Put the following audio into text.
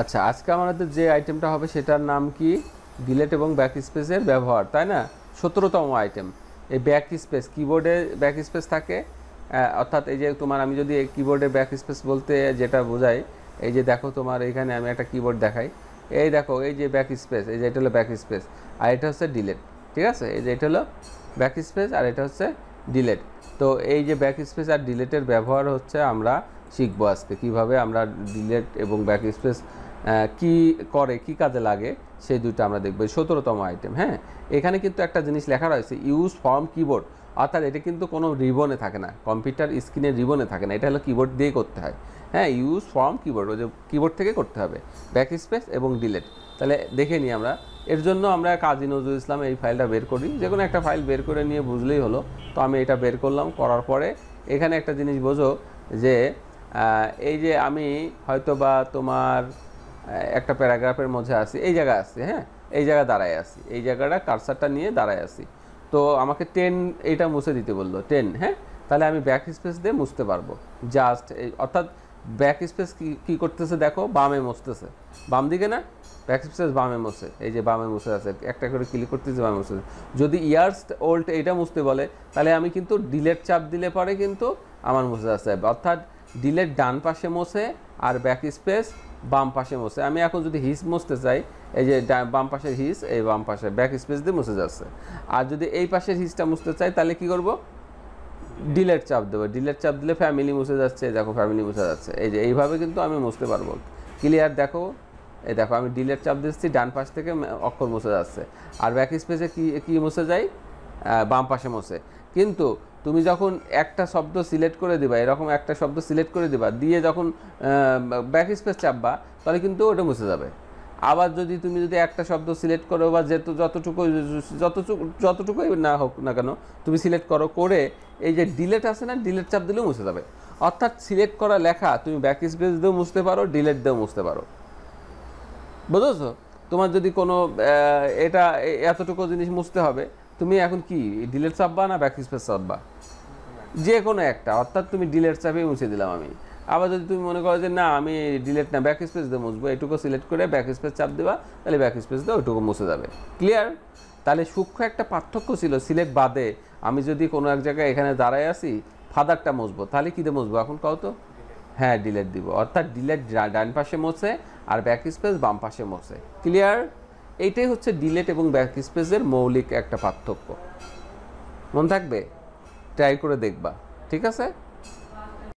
আচ্ছা, আজকে আমাদের যে আইটেমটা হবে সেটার নাম কি? ডিলেট এবং ব্যাক স্পেসের ব্যবহার, তাই না? 17তম আইটেম। এই ব্যাক স্পেস, কিবোর্ডে ব্যাক স্পেস থাকে, অর্থাৎ এই যে তোমার, আমি যদি কিবোর্ডে ব্যাক স্পেস বলতে যেটা বোঝাই, এই যে দেখো তোমার এখানে আমি একটা কিবোর্ড দেখাই, এই দেখো এই যে ব্যাক স্পেস, এই যে এটা হলো ব্যাক স্পেস, আর এটা হচ্ছে ডিলেট। ঠিক আছে, এই যে এটা হলো ব্যাক স্পেস আর এটা হচ্ছে ডিলেট। তো এই যে ব্যাক স্পেস আর ডিলেটের ব্যবহার হচ্ছে আমরা শিখবো আজকে, কীভাবে আমরা ডিলেট এবং ব্যাক স্পেস কি করে, কি কাজে লাগে, সেই দুইটা আমরা দেখবো। 17তম আইটেম। হ্যাঁ, এখানে কিন্তু একটা জিনিস লেখা রয়েছে, ইউজ ফ্রম কিবোর্ড, অর্থাৎ এটা কিন্তু কোনো রিবনে থাকে না, কম্পিউটার স্ক্রিনের রিবনে থাকে না, এটা হলো কিবোর্ড দিয়ে করতে হয়। হ্যাঁ, ইউজ ফ্রম কিবোর্ড, ওই যে কিবোর্ড থেকে করতে হবে ব্যাক স্পেস এবং ডিলেট। তাহলে দেখে নিই আমরা। এর জন্য আমরা কাজী নজরুল ইসলাম এই ফাইলটা বের করি, যে কোনো একটা ফাইল বের করে নিয়ে বুঝলেই হলো। তো আমি এটা বের করলাম, করার পরে এখানে একটা জিনিস বোঝো যে এই যে আমি হয়তো বা তোমার একটা প্যারাগ্রাফের মধ্যে আছি, এই জায়গায় আছি, হ্যাঁ, এই জায়গায় দাঁড়ায় আছি, এই জায়গাটা কার্সারটা নিয়ে দাঁড়ায় আছি। তো আমাকে 10 এইটা মুছে দিতে বললো, 10। হ্যাঁ, তাহলে আমি ব্যাক স্পেস দিয়ে মুছতে পারবো জাস্ট এই, অর্থাৎ ব্যাক স্পেস কী করতেছে দেখো, বামে মুছতেছে, বাম দিকে না, ব্যাক স্পেস বামে মুছে, এই যে বামে মুছে আছে, একটা করে ক্লিক করতেছে, বামে মুছে। যদি ইয়ার্স ওল্ড এইটা মুছতে বলে, তাহলে আমি কিন্তু ডিলেট চাপ দিলে পরে কিন্তু আমার মুছে আসতে হবে, অর্থাৎ ডিলেট ডান পাশে মোছে আর ব্যাক স্পেস বাম পাশে মোছে। আমি এখন যদি হিস মুছতে চাই, এই যে বাম পাশের হিস, এই বাম পাশে ব্যাক স্পেস দিয়ে মুছে যাচ্ছে। আর যদি এই পাশের হিসটা মুছতে চাই, তাহলে কি করব, ডিলেট চাপ দেবো, ডিলেট চাপ দিলে ফ্যামিলি মুছে যাচ্ছে, দেখো ফ্যামিলি মুছে যাচ্ছে, এই যে এইভাবে কিন্তু আমি মুছতে পারবো। ক্লিয়ার? দেখো, এই দেখো আমি ডিলেট চাপ দিচ্ছি, ডান পাশ থেকে অক্ষর মুছে যাচ্ছে, আর ব্যাক স্পেসে কি মুছে যায়, বাম পাশে মুছে। কিন্তু তুমি যখন একটা শব্দ সিলেক্ট করে দিবা, এরকম একটা শব্দ সিলেক্ট করে দিবা, দিয়ে যখন ব্যাক স্পেস চাপবা, তাহলে কিন্তু ওটা মুছে যাবে। আবার যদি তুমি একটা শব্দ সিলেক্ট করো, বা যতটুকুই না হোক না কেন, তুমি সিলেক্ট করো, করে এই যে ডিলেট আছে না, ডিলেট চাপ দিলেও মুছে যাবে। অর্থাৎ সিলেক্ট করা লেখা তুমি ব্যাক স্পেস দিয়েও মুছতে পারো, ডিলেট দিয়েও মুছতে পারো। বুঝেছো? তোমার যদি কোনো এটা এতটুকু জিনিস মুছতে হবে, তুমি এখন কি ডিলেট চাপবা না ব্যাক স্পেস চাপবা? যে কোনো একটা, অর্থাৎ তুমি ডিলেট চাপে মুছে দিলাম আমি। আবার যদি তুমি মনে করো যে না, আমি ডিলেট না ব্যাক স্পেস দিয়ে মুছবো, এটুকু সিলেক্ট করে ব্যাক স্পেস চাপ দেবা, তাহলে ব্যাক স্পেস দিয়ে ওইটুকু মুছে যাবে। ক্লিয়ার? তাহলে সূক্ষ্ম একটা পার্থক্য ছিল সিলেক্ট বাদে। আমি যদি কোনো এক জায়গায় এখানে দাঁড়ায় আসি, ফাদারটা মুছবো, তাহলে কী দিয়ে মুছবো এখন কও তো? হ্যাঁ, ডিলেট দিব, অর্থাৎ ডিলেট ডান পাশে মোছে আর ব্যাক স্পেস বাম পাশে মোছে। ক্লিয়ার? এইটাই হচ্ছে ডিলেট এবং ব্যাক স্পেসের মৌলিক একটা পার্থক্য। মনে থাকবে, ট্রাই করে দেখবা। ঠিক আছে?